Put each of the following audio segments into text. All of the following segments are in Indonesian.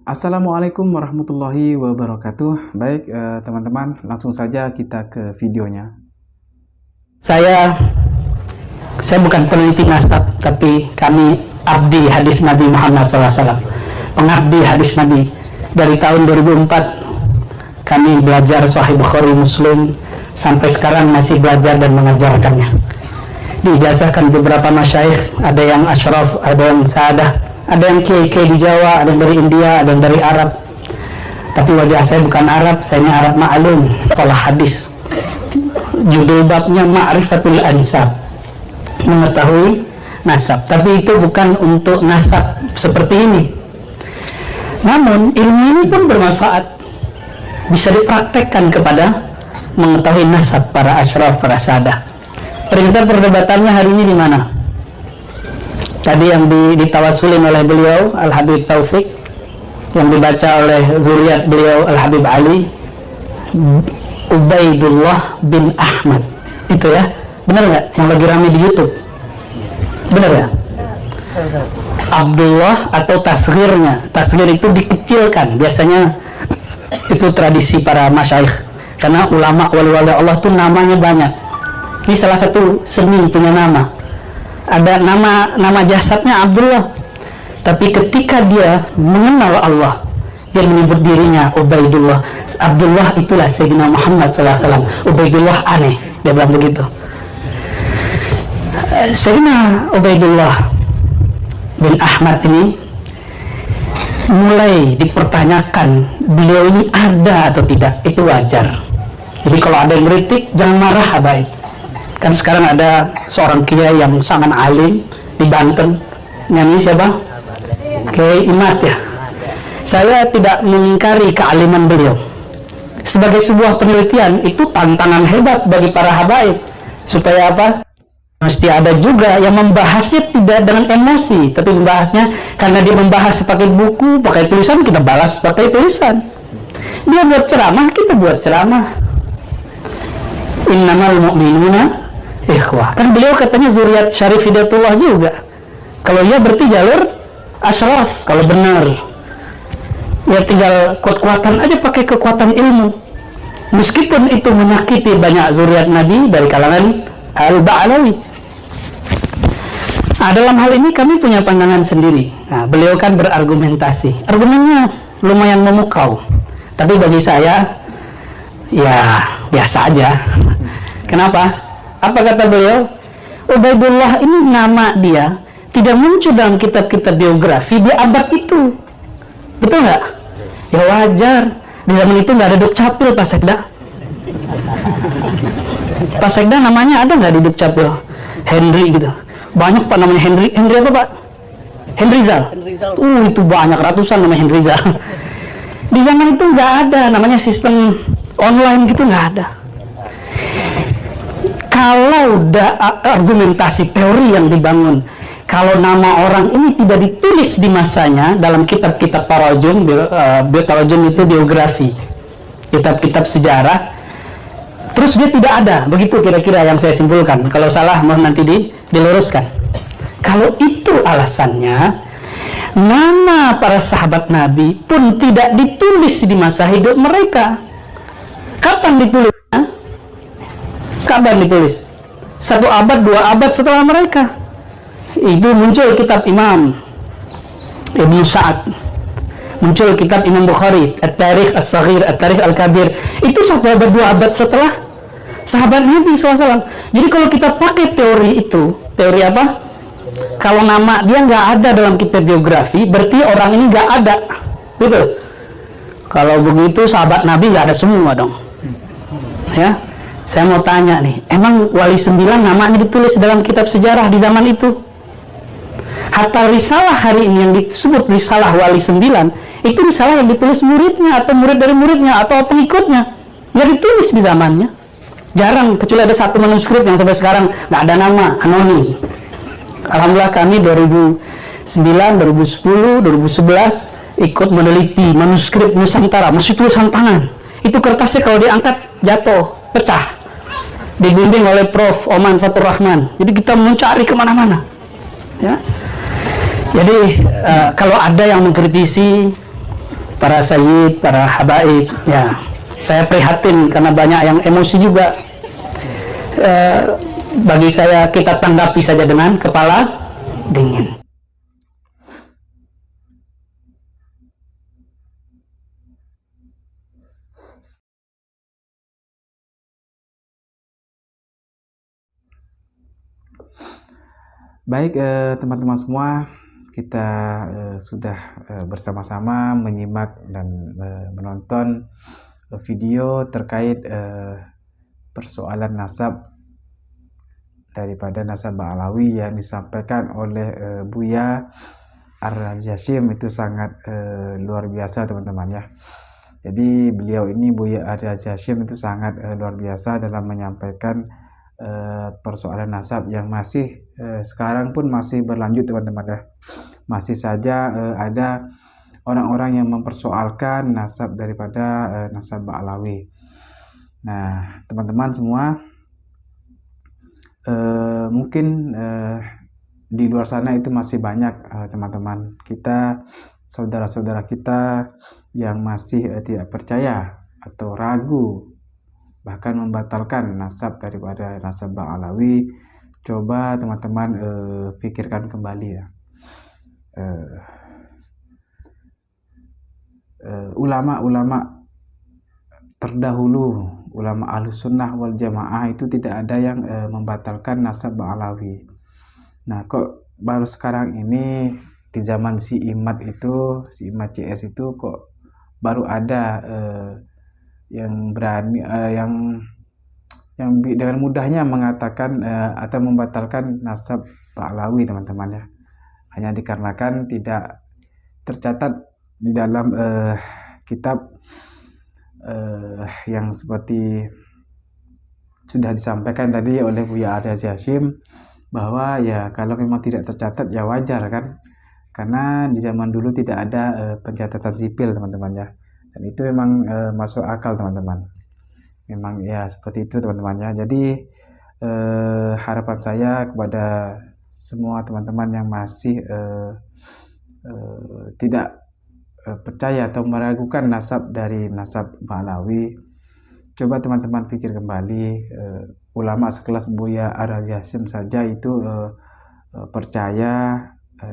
Assalamualaikum warahmatullahi wabarakatuh. Baik, teman-teman, langsung saja kita ke videonya. Saya bukan peneliti nasab, tapi kami abdi hadis Nabi Muhammad SAW, pengabdi hadis Nabi. Dari tahun 2004 kami belajar Sahih Bukhari Muslim, sampai sekarang masih belajar dan mengajarkannya. Diijazahkan beberapa masyayikh, ada yang asyraf, ada yang sadah, ada yang kiai-kiai di Jawa, ada yang dari India, ada yang dari Arab. Tapi wajah saya bukan Arab, saya ini Arab ma'lum, sekolah hadis. Judul babnya Ma'rifatul Ansab, mengetahui nasab. Tapi itu bukan untuk nasab seperti ini. Namun ilmu ini pun bermanfaat, bisa dipraktekkan kepada mengetahui nasab para asyraf, para sadah. Ternyata perdebatannya hari ini di mana? Tadi yang ditawasulin oleh beliau Al-Habib Taufik, yang dibaca oleh zuriat beliau Al-Habib Ali, Ubaidullah bin Ahmad, itu ya, benar nggak? Yang lagi rame di YouTube, benar ya? Abdullah atau tasghirnya, tasghir itu dikecilkan, biasanya itu tradisi para masyayikh, karena ulama wali-wali Allah tuh namanya banyak. Ini salah satu seni punya nama. Ada nama jasadnya Abdullah, tapi ketika dia mengenal Allah, dia menyebut dirinya Ubaidullah. Abdullah itulah Sayyidina Muhammad SAW. Ubaidullah aneh, dia bilang begitu. Sayyidina Ubaidullah bin Ahmad ini mulai dipertanyakan, beliau ini ada atau tidak, itu wajar. Jadi kalau ada yang kritik, jangan marah, baik. Kan sekarang ada seorang kiai yang sangat alim di Banten, nyanyi siapa? Kiai Imat ya. Saya tidak mengingkari kealiman beliau. Sebagai sebuah penelitian, itu tantangan hebat bagi para habaib. Supaya apa? Mesti ada juga yang membahasnya tidak dengan emosi, tapi membahasnya karena dia membahas pakai buku, pakai tulisan, kita balas pakai tulisan. Dia buat ceramah, kita buat ceramah. Innamal mu'minuna ikhwah. Kan beliau katanya zuriat Syarif Hidayatullah juga. Kalau iya berarti jalur asyraf. Kalau benar, ya tinggal kuat-kuatan aja, pakai kekuatan ilmu. Meskipun itu menyakiti banyak zuriat Nabi dari kalangan Al-Ba'alawi. Nah, dalam hal ini kami punya pandangan sendiri. Nah, beliau kan berargumentasi. Argumennya lumayan memukau. Tapi bagi saya, ya biasa aja. Kenapa? Apa kata beliau? Ubaidullah ini nama dia tidak muncul dalam kitab-kitab biografi di abad itu. Betul nggak? Ya wajar. Di zaman itu nggak ada Dukcapil, Pak Sekda. Pak Sekda namanya ada nggak di Dukcapil? Henry gitu. Banyak Pak namanya Henry. Henry apa Pak? Henryzal. Itu banyak, ratusan nama Henryzal. Di zaman itu nggak ada namanya sistem online gitu, nggak ada. Kalau argumentasi teori yang dibangun, kalau nama orang ini tidak ditulis di masanya dalam kitab-kitab tarajum, tarajum itu biografi, kitab-kitab sejarah, terus dia tidak ada, begitu kira-kira yang saya simpulkan. Kalau salah mohon nanti diluruskan. Kalau itu alasannya, nama para sahabat Nabi pun tidak ditulis di masa hidup mereka. Kapan ditulis? Kapan ditulis? 1 abad, 2 abad setelah mereka. Itu muncul kitab Imam Ibnu Sa'ad, muncul kitab Imam Bukhari, At-Tarikh As-Saghir, At-Tarikh Al-Kabir. Itu 1 abad, 2 abad setelah sahabat Nabi SAW. Jadi kalau kita pakai teori itu, teori apa? Kalau nama dia nggak ada dalam kitab biografi, berarti orang ini nggak ada. Betul? Kalau begitu sahabat Nabi nggak ada semua dong. Ya. Saya mau tanya nih, emang Wali 9 namanya ditulis dalam kitab sejarah di zaman itu? Hatta risalah hari ini yang disebut risalah Wali 9, itu risalah yang ditulis muridnya, atau murid dari muridnya, atau pengikutnya. Nggak ditulis di zamannya. Jarang, kecuali ada 1 manuskrip yang sampai sekarang nggak ada nama, anonim. Alhamdulillah kami 2009, 2010, 2011 ikut meneliti manuskrip Nusantara, masih tulisan tangan. Itu kertasnya kalau diangkat jatuh, pecah. Dibimbing oleh Prof. Oman Fatur Rahman. Jadi kita mencari kemana-mana. Ya. Jadi kalau ada yang mengkritisi para sayyid, para habaib, ya. Saya prihatin karena banyak yang emosi juga. Bagi saya, kita tanggapi saja dengan kepala dingin. Baik, teman-teman semua, kita sudah bersama-sama menyimak dan menonton video terkait persoalan nasab daripada nasab Ba'alawi yang disampaikan oleh Buya Ar-Jasim. Itu sangat luar biasa, teman-teman ya. Jadi beliau ini, Buya Ar-Jasim, itu sangat luar biasa dalam menyampaikan persoalan nasab yang masih sekarang pun masih berlanjut, teman-teman ya. Masih saja ada orang-orang yang mempersoalkan nasab daripada nasab Ba'alawi. Nah, teman-teman semua, mungkin di luar sana itu masih banyak teman-teman kita, saudara-saudara kita yang masih tidak percaya atau ragu, bahkan membatalkan nasab daripada nasab Ba'alawi. Coba teman-teman pikirkan kembali ya. Ulama-ulama terdahulu, ulama Ahlus Sunnah wal Jamaah itu tidak ada yang membatalkan nasab Ba'alawi. Nah, kok baru sekarang ini di zaman si Imad CS itu kok baru ada yang berani yang dengan mudahnya mengatakan atau membatalkan nasab Ba'alawi, teman-teman ya. Hanya dikarenakan tidak tercatat di dalam kitab yang seperti sudah disampaikan tadi oleh Buya Ar-Jasim, bahwa ya kalau memang tidak tercatat ya wajar kan, karena di zaman dulu tidak ada pencatatan sipil, teman-teman ya. Dan itu memang masuk akal, teman-teman. Memang ya seperti itu, teman-teman ya. Jadi harapan saya kepada semua teman-teman yang masih tidak percaya atau meragukan nasab dari nasab Ba'alawi, coba teman-teman pikir kembali. Ulama sekelas Buya Ar-Jasim saja itu percaya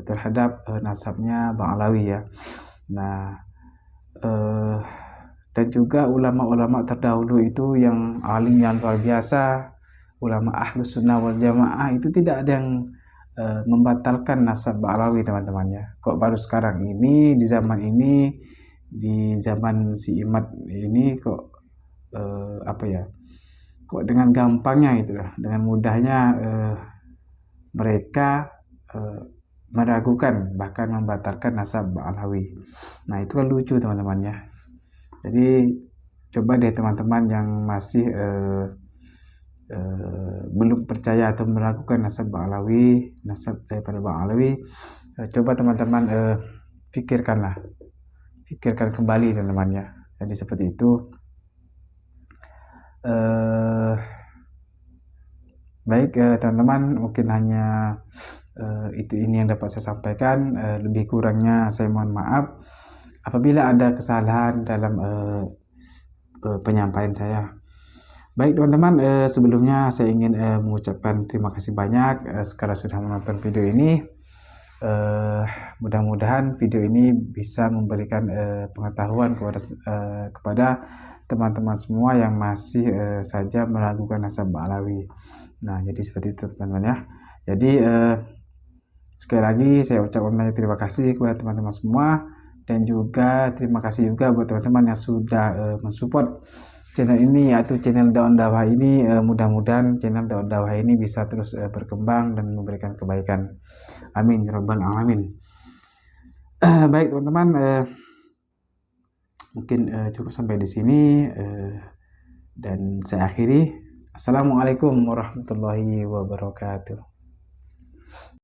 terhadap nasabnya Ba'alawi ya. Nah, dan juga ulama-ulama terdahulu itu yang alim yang luar biasa, ulama Ahlus Sunnah wal Jamaah, itu tidak ada yang membatalkan nasab Ba'alawi, teman-teman ya. Kok baru sekarang ini, di zaman ini, di zaman si Imad ini kok kok dengan gampangnya itu, dengan mudahnya mereka meragukan bahkan membatalkan nasab Ba'alawi. Nah, itu kan lucu, teman-teman ya. Jadi coba deh teman-teman yang masih belum percaya atau meragukan nasab Ba'alawi, nasab daripada Ba'alawi, coba teman-teman pikirkan kembali, teman-teman ya. Jadi seperti itu. Baik teman-teman, mungkin hanya ini yang dapat saya sampaikan. Lebih kurangnya saya mohon maaf apabila ada kesalahan dalam penyampaian saya. Baik teman-teman, sebelumnya saya ingin mengucapkan terima kasih banyak sekali sudah menonton video ini. Mudah-mudahan video ini bisa memberikan pengetahuan kepada teman-teman semua yang masih saja meragukan nasab Ba'alawi. Nah, jadi seperti itu, teman-teman ya. Jadi sekali lagi saya ucapkan banyak terima kasih kepada teman-teman semua, dan juga terima kasih juga buat teman-teman yang sudah mensupport channel ini, yaitu channel Daun Dakwah ini. Mudah-mudahan channel Daun Dakwah ini bisa terus berkembang dan memberikan kebaikan. Amin ya rabbal alamin. Baik teman-teman, mungkin cukup sampai di sini dan saya akhiri. Assalamualaikum warahmatullahi wabarakatuh.